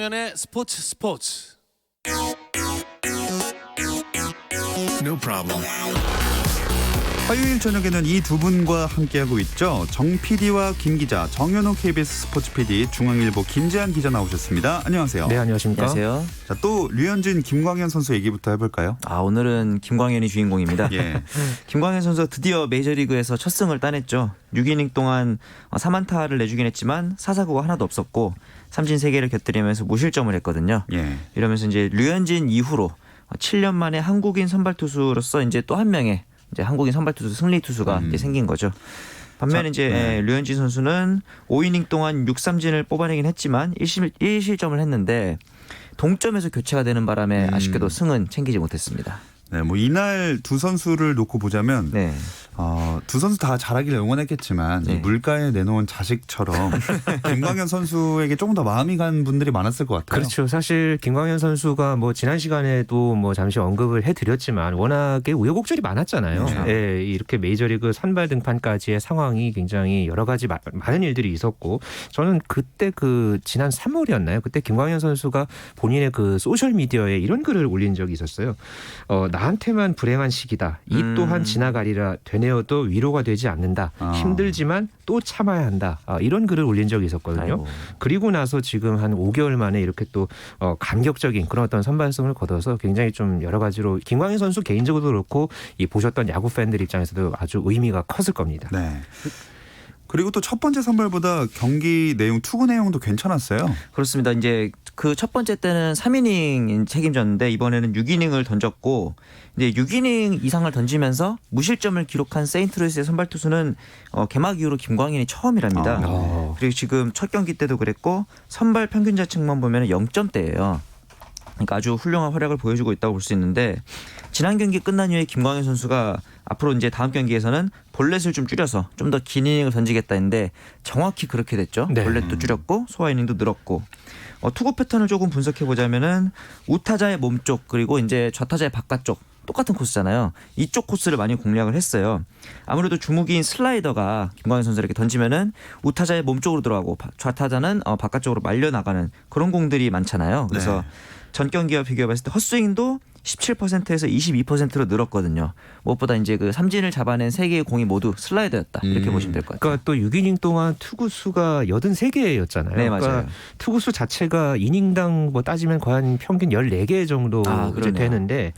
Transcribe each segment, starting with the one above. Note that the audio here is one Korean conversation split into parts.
김광현의 스포츠. No problem. 화요일 저녁에는 이 두 분과 함께하고 있죠. 정 PD와 김 기자, 정현호 KBS 스포츠 PD, 중앙일보 김재한 기자 나오셨습니다. 안녕하세요. 네, 안녕하십니까. 안녕하세요. 자, 또 류현진, 김광현 선수 얘기부터 해볼까요? 오늘은 김광현이 주인공입니다. 예. 김광현 선수가 드디어 메이저리그에서 첫 승을 따냈죠. 6이닝 동안 3안타를 내주긴 했지만 사사구가 하나도 없었고 삼진 3개를 곁들이면서 무실점을 했거든요. 예. 이러면서 이제 류현진 이후로 7년 만에 한국인 선발 투수로서 이제 또 한 명의 이제 한국인 선발 투수 승리 투수가 이제 생긴 거죠. 반면에 이제 류현진 선수는 5이닝 동안 6삼진을 뽑아내긴 했지만 1실점을 했는데 동점에서 교체가 되는 바람에 아쉽게도 승은 챙기지 못했습니다. 네, 뭐 이날 두 선수를 놓고 보자면 네. 두 선수 다 잘하기를 응원했겠지만 네. 이 물가에 내놓은 자식처럼 김광현 선수에게 조금 더 마음이 간 분들이 많았을 것 같아요. 그렇죠. 사실 김광현 선수가 뭐 지난 시간에도 뭐 잠시 언급을 해드렸지만 워낙에 우여곡절이 많았잖아요. 네. 예, 이렇게 메이저리그 선발 등판까지의 상황이 굉장히 여러 가지 많은 일들이 있었고 저는 그때 그 지난 3월이었나요? 그때 김광현 선수가 본인의 그 소셜 미디어에 이런 글을 올린 적이 있었어요. 나한테만 불행한 시기다. 이 또한 지나가리라 되뇌어도 위로가 되지 않는다. 힘들지만 또 참아야 한다. 이런 글을 올린 적이 있었거든요. 아이고. 그리고 나서 지금 한 5개월 만에 이렇게 또 감격적인 그런 어떤 선발승을 거둬서 굉장히 좀 여러 가지로 김광현 선수 개인적으로도 그렇고 이 보셨던 야구 팬들 입장에서도 아주 의미가 컸을 겁니다. 네. 그리고 또 첫 번째 선발보다 경기 내용, 투구 내용도 괜찮았어요. 그렇습니다. 이제 그 첫 번째 때는 3이닝 책임졌는데 이번에는 6이닝을 던졌고 이제 6이닝 이상을 던지면서 무실점을 기록한 세인트루이스의 선발 투수는 개막 이후로 김광현이 처음이랍니다. 그리고 지금 첫 경기 때도 그랬고 선발 평균 자책만 보면 0점대예요. 그러니까 아주 훌륭한 활약을 보여주고 있다고 볼 수 있는데 지난 경기 끝난 이후에 김광현 선수가 앞으로 이제 다음 경기에서는 볼넷을 좀 줄여서 좀 더 긴 이닝을 던지겠다 했는데 정확히 그렇게 됐죠. 네. 볼넷도 줄였고 소화 이닝도 늘었고 투구 패턴을 조금 분석해 보자면은 우타자의 몸쪽 그리고 이제 좌타자의 바깥쪽 똑같은 코스잖아요. 이쪽 코스를 많이 공략을 했어요. 아무래도 주무기인 슬라이더가 김광현 선수에게 던지면은 우타자의 몸쪽으로 들어가고 좌타자는 바깥쪽으로 말려 나가는 그런 공들이 많잖아요. 그래서 네. 전 경기와 비교해 봤을 때 헛스윙도 17%에서 22%로 늘었거든요. 무엇보다 이제 그 삼진을 잡아낸 3개의 공이 모두 슬라이더였다. 이렇게 보시면 될 것 같아요. 그러니까 또 6이닝 동안 투구수가 83개였잖아요. 네, 맞아요. 그러니까 투구수 자체가 이닝당 뭐 따지면 거의 한 평균 14개 정도 이제 그러네요. 되는데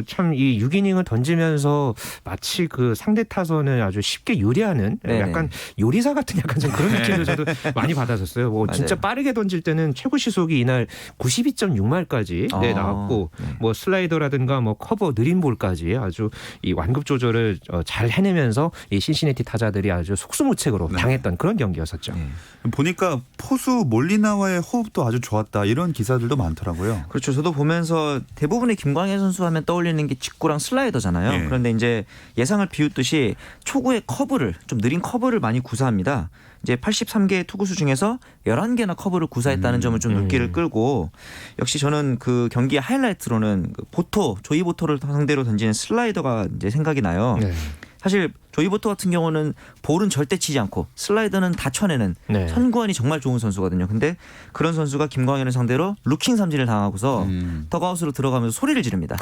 참 이 6이닝을 던지면서 마치 그 상대 타선을 아주 쉽게 요리하는 네네. 약간 요리사 같은 약간 좀 그런 느낌을 저도 많이 받았었어요. 뭐 진짜 맞아요. 빠르게 던질 때는 최고 시속이 이날 92.6마일까지 나왔고 뭐 슬라이더라든가 뭐 커버 느린 볼까지 아주 이 완급 조절을 잘 해내면서 이 신시내티 타자들이 아주 속수무책으로 당했던 그런 경기였었죠. 보니까 포수 몰리나와의 호흡도 아주 좋았다. 이런 기사들도 많더라고요. 그렇죠. 저도 보면서 대부분의 김광현 선수 하면 떠올리는 게 직구랑 슬라이더잖아요. 예. 그런데 이제 예상을 비웃듯이 초구의 커브를 좀 느린 커브를 많이 구사합니다. 이제 83개의 투구수 중에서 11개나 커브를 구사했다는 점을 좀 눈길을 끌고 역시 저는 그 경기의 하이라이트로는 그 조이 보토를 상대로 던지는 슬라이더가 이제 생각이 나요. 네. 사실 조이 보토 같은 경우는 볼은 절대 치지 않고 슬라이더는 다 쳐내는 네. 선구안이 정말 좋은 선수거든요. 근데 그런 선수가 김광현을 상대로 루킹 삼진을 당하고서 덕아웃으로 들어가면서 소리를 지릅니다.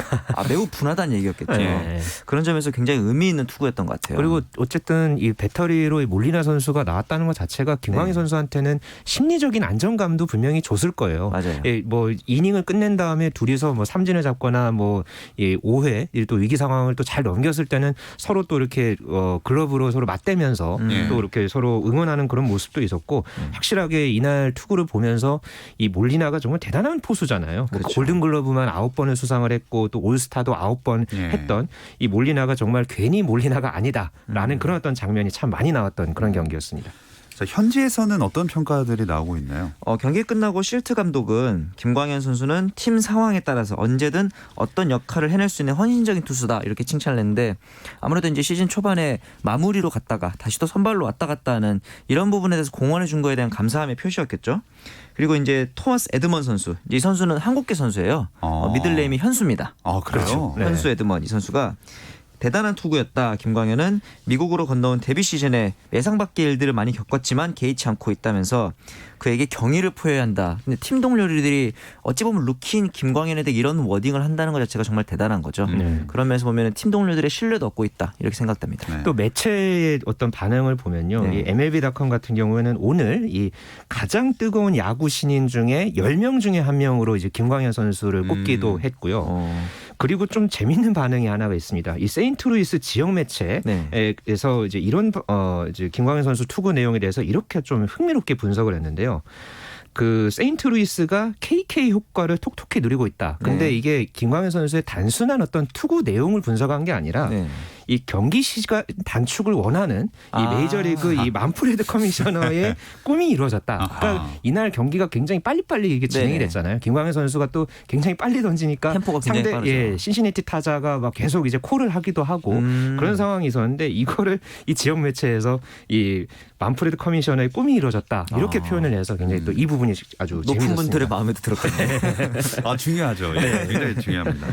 매우 분하다는 얘기였겠죠. 네. 그런 점에서 굉장히 의미 있는 투구였던 것 같아요. 그리고 어쨌든 이 배터리로 이 몰리나 선수가 나왔다는 것 자체가 김광현 네. 선수한테는 심리적인 안정감도 분명히 줬을 거예요. 맞아요. 예, 뭐 이닝을 끝낸 다음에 둘이서 뭐 삼진을 잡거나 뭐 5회 또 위기 상황을 또 잘 넘겼을 때는 서로 또 이렇게 글러브로 서로 맞대면서 또 이렇게 서로 응원하는 그런 모습도 있었고 확실하게 이날 투구를 보면서 이 몰리나가 정말 대단한 포수잖아요. 뭐 그렇죠. 골든글러브만 9번을 수상을 했고 또 올스타도 9번 했던 이 몰리나가 정말 괜히 몰리나가 아니다라는 그런 어떤 장면이 참 많이 나왔던 그런 경기였습니다. 자, 현지에서는 어떤 평가들이 나오고 있나요? 경기 끝나고 실트 감독은 김광현 선수는 팀 상황에 따라서 언제든 어떤 역할을 해낼 수 있는 헌신적인 투수다 이렇게 칭찬을 했는데 아무래도 이제 시즌 초반에 마무리로 갔다가 다시 또 선발로 왔다 갔다 하는 이런 부분에 대해서 공헌해 준 거에 대한 감사함의 표시였겠죠. 그리고 이제 토마스 에드먼 선수, 이 선수는 한국계 선수예요. 미들네임이 현수입니다. 그래요? 그렇죠. 네. 현수 에드먼 이 선수가 대단한 투구였다. 김광현은 미국으로 건너온 데뷔 시즌에 예상 밖의 일들을 많이 겪었지만 개의치 않고 있다면서 그에게 경의를 표해야 한다. 근데 팀 동료들이 어찌 보면 루키인 김광현에 대해 이런 워딩을 한다는 것 자체가 정말 대단한 거죠. 그런 면에서 보면 팀 동료들의 신뢰도 얻고 있다. 이렇게 생각됩니다. 네. 또 매체의 어떤 반응을 보면요. 네. 이 MLB.com 같은 경우에는 오늘 이 가장 뜨거운 야구 신인 중에 10명 중에 한 명으로 이제 김광현 선수를 꼽기도 했고요. 그리고 좀 재밌는 반응이 하나가 있습니다. 이 세인트루이스 지역 매체에서 네. 이제 이런 이제 김광현 선수 투구 내용에 대해서 이렇게 좀 흥미롭게 분석을 했는데요. 그 세인트루이스가 KK 효과를 톡톡히 누리고 있다. 근데 네. 이게 김광현 선수의 단순한 어떤 투구 내용을 분석한 게 아니라 네. 이 경기 시간 단축을 원하는 이 메이저리그 이 만프레드 커미셔너의 꿈이 이루어졌다. 그러니까 이날 경기가 굉장히 빨리빨리 이게 진행이 네네. 됐잖아요. 김광현 선수가 또 굉장히 빨리 던지니까 템포가 굉장히 상대 빠르죠. 신시내티 타자가 막 계속 이제 콜을 하기도 하고 그런 상황이 있었는데 이거를 이 지역 매체에서 이 만프레드 커미셔너의 꿈이 이루어졌다. 이렇게 표현을 해서 굉장히 또 이 부분이 아주 높은 재밌었습니다. 분들의 마음에도 들었거든요. 아 중요하죠. 예, 굉장히 중요합니다.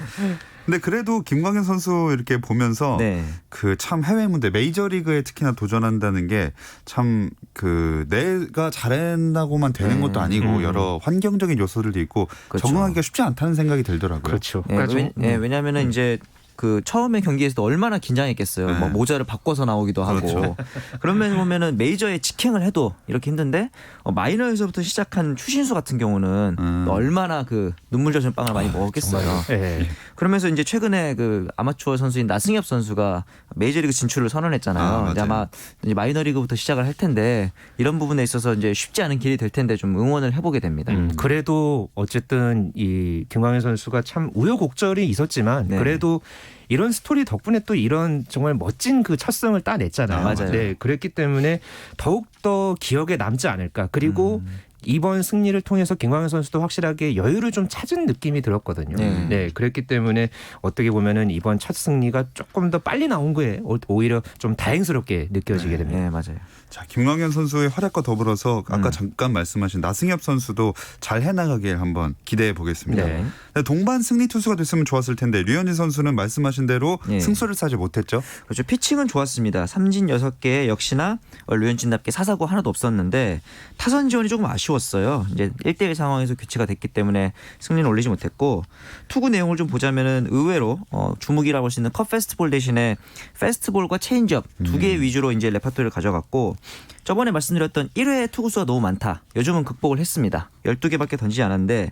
근데 그래도 김광현 선수 이렇게 보면서 네. 그 참 해외 무대 메이저리그에 특히나 도전한다는 게 참 그 내가 잘한다고만 되는 것도 아니고 여러 환경적인 요소들도 있고 그렇죠. 적응하기가 쉽지 않다는 생각이 들더라고요. 그렇죠. 예, 그러니까 좀, 왜냐하면은 이제 그 처음에 경기에서도 얼마나 긴장했겠어요. 네. 뭐 모자를 바꿔서 나오기도 하고. 그렇죠. 그런 면에서 보면은 메이저에 직행을 해도 이렇게 힘든데 마이너에서부터 시작한 추신수 같은 경우는 얼마나 그 눈물 젖은 빵을 많이 먹었겠어요. 예. 그러면서 이제 최근에 그 아마추어 선수인 나승엽 선수가 메이저리그 진출을 선언했잖아요. 근데 맞아요. 아마 이제 마이너리그부터 시작을 할 텐데 이런 부분에 있어서 이제 쉽지 않은 길이 될 텐데 좀 응원을 해보게 됩니다. 그래도 어쨌든 이 김광현 선수가 참 우여곡절이 있었지만 네. 그래도 이런 스토리 덕분에 또 이런 정말 멋진 그 첫 승을 따냈잖아요. 아, 맞아요. 네, 그랬기 때문에 더욱 더 기억에 남지 않을까. 그리고 이번 승리를 통해서 김광현 선수도 확실하게 여유를 좀 찾은 느낌이 들었거든요. 네. 네, 그랬기 때문에 어떻게 보면은 이번 첫 승리가 조금 더 빨리 나온 거에 오히려 좀 다행스럽게 느껴지게 됩니다. 네, 맞아요. 자, 김광현 선수의 활약과 더불어서 아까 잠깐 말씀하신 나승엽 선수도 잘 해나가길 한번 기대해 보겠습니다. 네. 동반 승리 투수가 됐으면 좋았을 텐데 류현진 선수는 말씀하신 대로 네. 승수를 사지 못했죠. 그렇죠. 피칭은 좋았습니다. 삼진 6개에 역시나 류현진답게 사사고 하나도 없었는데 타선 지원이 조금 아쉬웠어요. 이제 1대1 상황에서 교체가 됐기 때문에 승리는 올리지 못했고 투구 내용을 좀 보자면은 의외로 주목이라고 할 수 있는 컷 페스트볼 대신에 페스트볼과 체인지업 두 개 위주로 이제 레퍼토리를 가져갔고 저번에 말씀드렸던 1회 투구수가 너무 많다. 요즘은 극복을 했습니다. 12개밖에 던지지 않았는데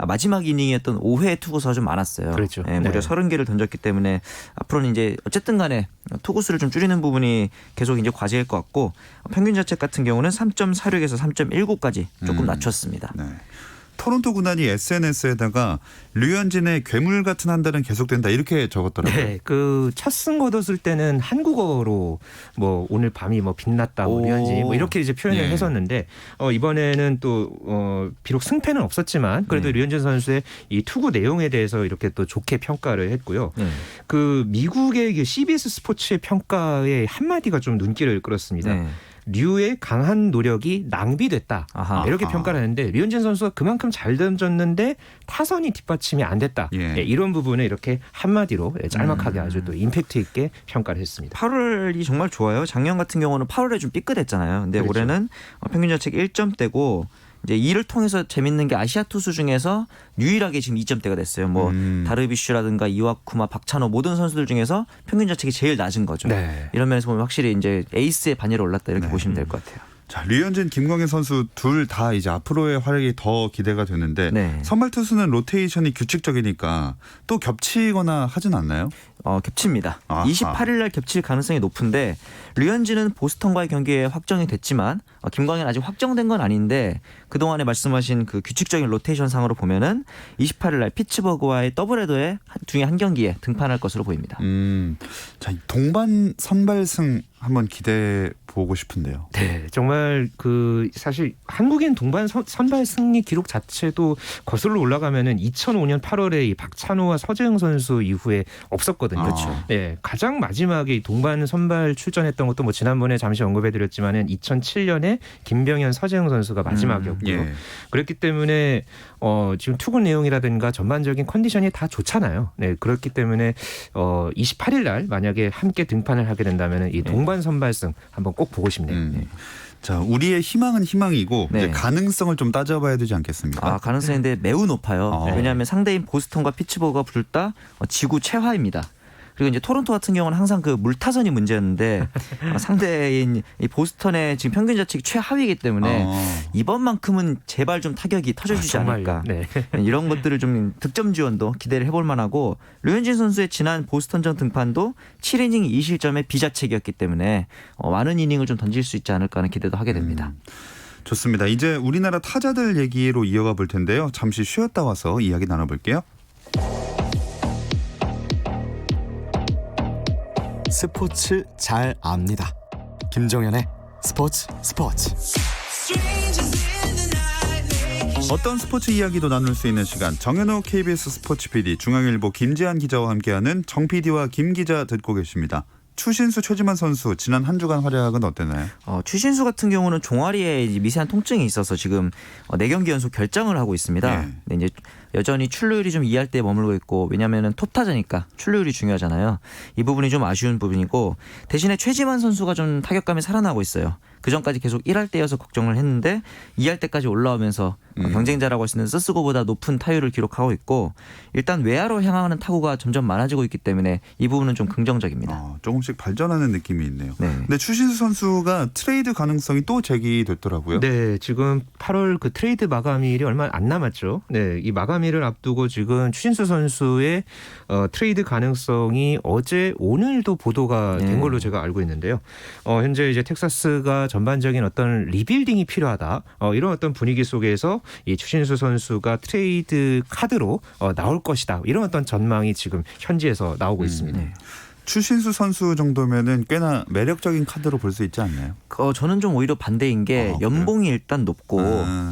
마지막 이닝이었던 5회 투구수가 좀 많았어요. 그렇죠. 네, 무려 네. 30개를 던졌기 때문에 앞으로는 이제 어쨌든 간에 투구수를 좀 줄이는 부분이 계속 이제 과제일 것 같고 평균 자책 같은 경우는 3.46에서 3.19까지 조금 낮췄습니다. 네. 토론토 구단이 SNS에다가 류현진의 괴물 같은 한 달은 계속된다 이렇게 적었더라고요. 네, 그 첫 승 거뒀을 때는 한국어로 뭐 오늘 밤이 뭐 빛났다, 뭐 오. 류현진이 뭐 이렇게 이제 표현을 예. 했었는데 이번에는 또 비록 승패는 없었지만 그래도 류현진 선수의 이 투구 내용에 대해서 이렇게 또 좋게 평가를 했고요. 네. 그 미국의 CBS 스포츠의 평가에 한 마디가 좀 눈길을 끌었습니다. 네. 류의 강한 노력이 낭비됐다. 아하. 이렇게 평가를 하는데 류현진 선수가 그만큼 잘 던졌는데 타선이 뒷받침이 안 됐다. 예. 예, 이런 부분을 이렇게 한마디로 짤막하게 아주 또 임팩트 있게 평가를 했습니다. 8월이 정말 좋아요. 작년 같은 경우는 8월에 좀 삐끗했잖아요. 근데 그렇죠. 올해는 평균 자책 1점대고 이제 이를 통해서 재밌는 게 아시아 투수 중에서 유일하게 지금 2점대가 됐어요. 뭐 다르비슈라든가 이와쿠마, 박찬호 모든 선수들 중에서 평균 자책이 제일 낮은 거죠. 네. 이런 면에서 보면 확실히 이제 에이스의 반열에 올랐다 이렇게 보시면 될 것 같아요. 자, 류현진, 김광현 선수 둘 다 이제 앞으로의 활약이 더 기대가 되는데 네. 선발 투수는 로테이션이 규칙적이니까 또 겹치거나 하진 않나요? 겹칩니다. 아하. 28일 날 겹칠 가능성이 높은데 류현진은 보스턴과의 경기에 확정이 됐지만 김광현 아직 확정된 건 아닌데 그동안에 말씀하신 그 규칙적인 로테이션 상으로 보면은 28일 날 피츠버그와의 더블헤더의 중에 한 경기에 등판할 것으로 보입니다. 자, 동반 선발승 한번 기대해 보고 싶은데요. 네, 정말 그 사실 한국인 동반 선발 승리 기록 자체도 거슬러 올라가면은 2005년 8월에 이 박찬호와 서재영 선수 이후에 없었거든요. 그렇죠. 네, 가장 마지막에 이 동반 선발 출전했던 것도 뭐 지난번에 잠시 언급해드렸지만은 2007년에 김병현, 서재영 선수가 마지막이었고요. 예. 그랬기 때문에 지금 투구 내용이라든가 전반적인 컨디션이 다 좋잖아요. 네, 그렇기 때문에 28일 날 만약에 함께 등판을 하게 된다면 이 동반 선발승 한번 꼭 보고 싶네요. 네. 자, 우리의 희망은 희망이고 네. 이제 가능성을 좀 따져봐야 되지 않겠습니까? 가능성인데 매우 높아요. 왜냐하면 상대인 보스턴과 피츠버그가 둘 다 지구 최하입니다. 그리고 이제 토론토 같은 경우는 항상 그 물타선이 문제였는데 상대인 이 보스턴의 지금 평균 자책이 최하위이기 때문에 이번만큼은 제발 좀 타격이 터져주지 않을까. 네. 이런 것들을 좀 득점 지원도 기대를 해볼 만하고 류현진 선수의 지난 보스턴전 등판도 7이닝 2실점의 비자책이었기 때문에 많은 이닝을 좀 던질 수 있지 않을까 하는 기대도 하게 됩니다. 좋습니다. 이제 우리나라 타자들 얘기로 이어가 볼 텐데요. 잠시 쉬었다 와서 이야기 나눠볼게요. 스포츠 잘 압니다. 김정현의 스포츠. 어떤 스포츠 이야기도 나눌 수 있는 시간, 정현호 KBS 스포츠 PD, 중앙일보 김재한 기자와 함께하는 정 PD와 김 기자 듣고 계십니다. 추신수, 최지만 선수 지난 한 주간 활약은 어땠나요? 추신수 같은 경우는 종아리에 미세한 통증이 있어서 지금 4경기 연속 결장을 하고 있습니다. 네. 근데 이제 여전히 출루율이 좀 2할대에 머물고 있고, 왜냐하면 톱타자니까 출루율이 중요하잖아요. 이 부분이 좀 아쉬운 부분이고, 대신에 최지만 선수가 좀 타격감이 살아나고 있어요. 그전까지 계속 1할대여서 걱정을 했는데 2할대까지 올라오면서 경쟁자라고 할 수 있는 스스고보다 높은 타율을 기록하고 있고, 일단 외야로 향하는 타구가 점점 많아지고 있기 때문에 이 부분은 좀 긍정적입니다. 조금씩 발전하는 느낌이 있네요. 네. 근데 추신수 선수가 트레이드 가능성이 또 제기됐더라고요. 네, 지금 8월 그 트레이드 마감일이 얼마 안 남았죠. 네, 이 마감일을 앞두고 지금 추신수 선수의 트레이드 가능성이 어제 오늘도 보도가 된 걸로 제가 알고 있는데요. 현재 이제 텍사스가 전반적인 어떤 리빌딩이 필요하다. 이런 어떤 분위기 속에서 이 추신수 선수가 트레이드 카드로 나올 것이다. 이런 어떤 전망이 지금 현지에서 나오고 있습니다. 추신수 선수 정도면은 꽤나 매력적인 카드로 볼 수 있지 않나요? 저는 좀 오히려 반대인 게 연봉이 일단 높고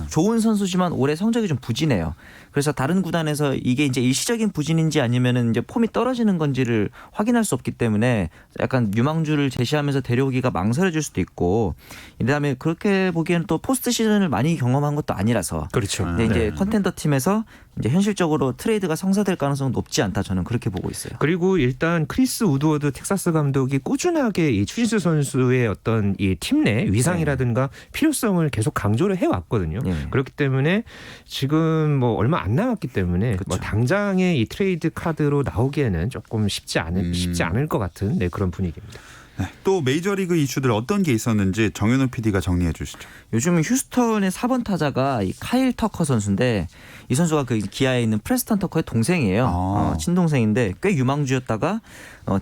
좋은 선수지만 올해 성적이 좀 부진해요. 그래서 다른 구단에서 이게 이제 일시적인 부진인지 아니면은 이제 폼이 떨어지는 건지를 확인할 수 없기 때문에 약간 유망주를 제시하면서 데려오기가 망설여질 수도 있고, 그다음에 그렇게 보기에는 또 포스트 시즌을 많이 경험한 것도 아니라서 그렇죠. 근데 이제 컨텐더 팀에서 이제 현실적으로 트레이드가 성사될 가능성은 높지 않다, 저는 그렇게 보고 있어요. 그리고 일단 크리스 우드워드 텍사스 감독이 꾸준하게 이 추신수 선수의 어떤 이 팀 내 위상이라든가 필요성을 계속 강조를 해왔거든요. 그렇기 때문에 지금 뭐 얼마 안 남았기 때문에 뭐 당장의 이 트레이드 카드로 나오기에는 조금 쉽지 않을 것 같은 그런 분위기입니다. 네, 또 메이저리그 이슈들 어떤 게 있었는지 정현우 PD가 정리해 주시죠. 요즘 휴스턴의 4번 타자가 이 카일 터커 선수인데, 이 선수가 그 기아에 있는 프레스턴 터커의 동생이에요. 친동생인데 꽤 유망주였다가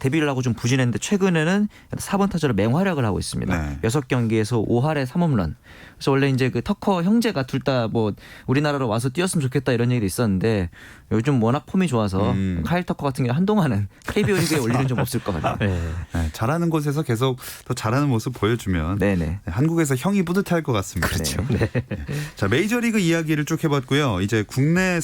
데뷔를 하고 좀 부진했는데 최근에는 4번 타자로 맹활약을 하고 있습니다. 6경기에서 5할에 3홈런. 그래서 원래 이제 그 터커 형제가 둘 다 뭐 우리나라로 와서 뛰었으면 좋겠다 이런 얘기도 있었는데, 요즘 워낙 폼이 좋아서 카일 터커 같은 경우 한동안은 KBO 리그에 올 일은 좀 없을 것 같아요. 네, 잘하는 곳에서 계속 더 잘하는 모습 보여주면 한국에서 형이 뿌듯할 것 같습니다. 그렇죠. 자, 메이저리그 이야기를 쭉 해봤고요. 이제 국내